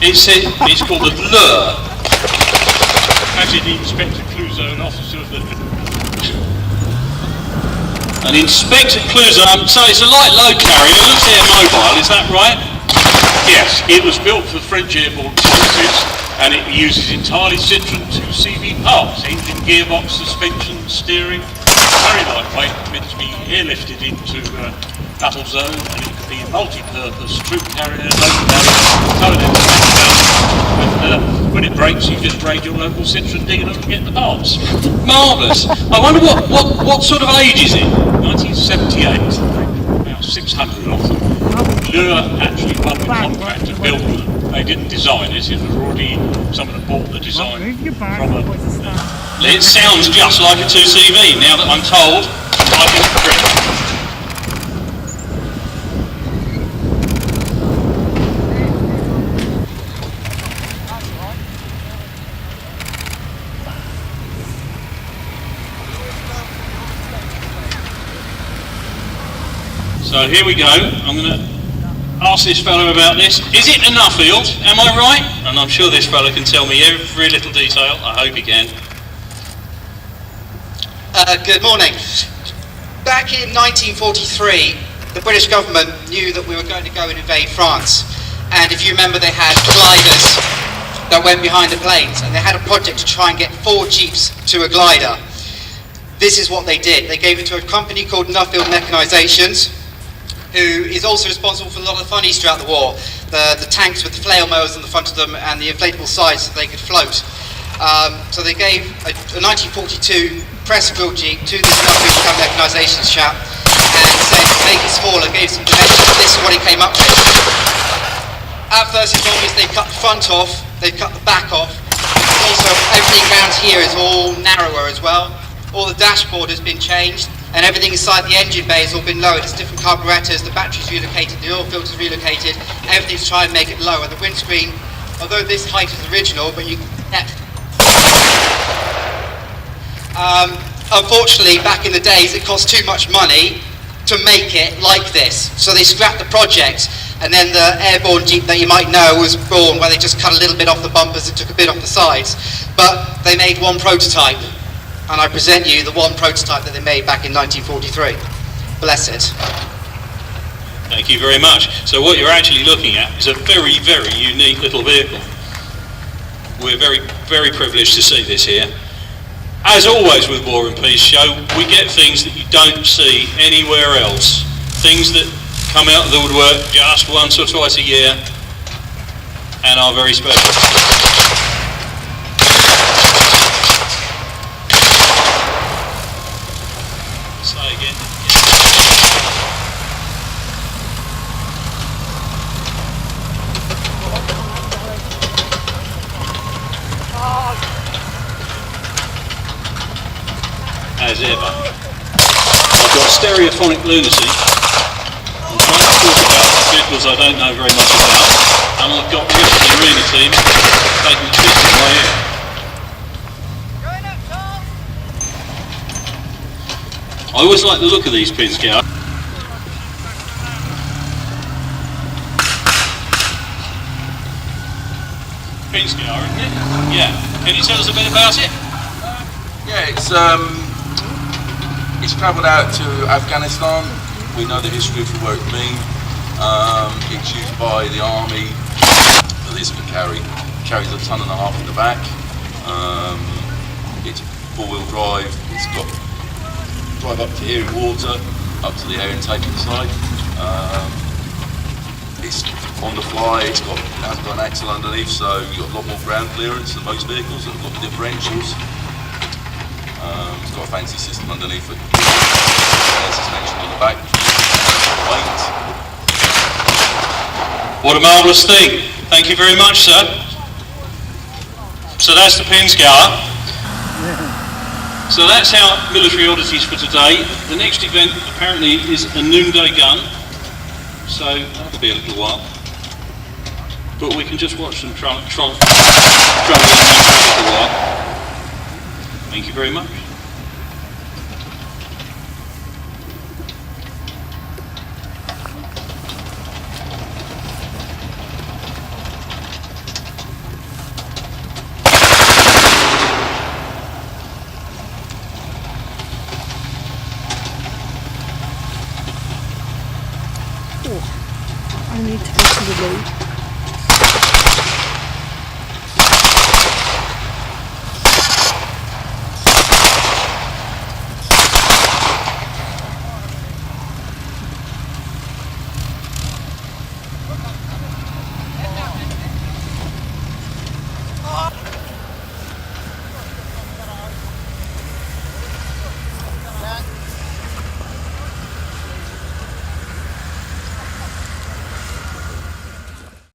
It's called a lure. Actually, the Inspector Clouseau, an officer of the... An Inspector Clouseau, so it's a light load carrier, it looks air-mobile, is that right? Yes, it was built for the French airborne forces, and it uses entirely Citroën 2CV parts, engine, gearbox, suspension, steering. Very lightweight, meant to be airlifted into battle zone, and it could be a multi-purpose troop carrier, load carrier, when it breaks, you just raid your local Citroën dealer and get the parts. Marvellous. I wonder what sort of age is it? 1978, about 600 of them. Lure actually won the contract to build them. They didn't design it, it was already someone had bought the design from a... It sounds just like a 2CV, now that I'm told. I think it's great. So here we go. I'm going to ask this fellow about this. Is it a Nuffield? Am I right? And I'm sure this fellow can tell me every little detail. I hope he can. Good morning. Back in 1943, the British government knew that we were going to go and invade France. And if you remember, they had gliders that went behind the planes, and they had a project to try and get 4 jeeps to a glider. This is what they did. They gave it to a company called Nuffield Mechanizations, who is also responsible for a lot of the funnies throughout the war. The tanks with the flail mowers on the front of them and the inflatable sides so they could float. So they gave a 1942 press-built Jeep to this Nuffield Mechanizations chap and said, make it smaller, gave some dimensions. This is what he came up with. At first it's obvious they cut the front off, they've cut the back off. Also everything around here is all narrower as well. All the dashboard has been changed, and everything inside the engine bay has all been lowered. It's different carburetors, the battery's relocated, the oil filter's relocated, everything's trying to make it lower. The windscreen, although this height is original, but you can... Unfortunately, back in the days, it cost too much money to make it like this. So they scrapped the project, and then the airborne Jeep that you might know was born, where they just cut a little bit off the bumpers and took a bit off the sides. But they made one prototype. And I present you the one prototype that they made back in 1943. Bless it. Thank you very much. So what you're actually looking at is a very, very unique little vehicle. We're very, very privileged to see this here. As always with War and Peace Show, we get things that you don't see anywhere else. Things that come out of the woodwork just once or twice a year and are very special. Say again. As ever, I've got stereophonic lunacy. I'm trying to talk about vehicles I don't know very much about, and I've got the rest of the arena team taking the piss in my ear. I always like the look of these pin scouts. Pin scour, isn't it? Yeah. Can you tell us a bit about it? Yeah, it's travelled out to Afghanistan. We know the history of where it's been. It's used by the army. This can carries 1.5 tons in the back. It's 4-wheel drive. It's got drive up to here in water, up to the air intake inside. It's on the fly, it has got an axle underneath, so you've got a lot more ground clearance than most vehicles, and a lot of differentials. It's got a fancy system underneath it. Air suspension on the back. Weight. What a marvellous thing. Thank you very much, sir. So that's the pin scour. So that's our military oddities for today. The next event apparently is a noonday gun, so that'll be a little while. But we can just watch them travel for a little while. Thank you very much.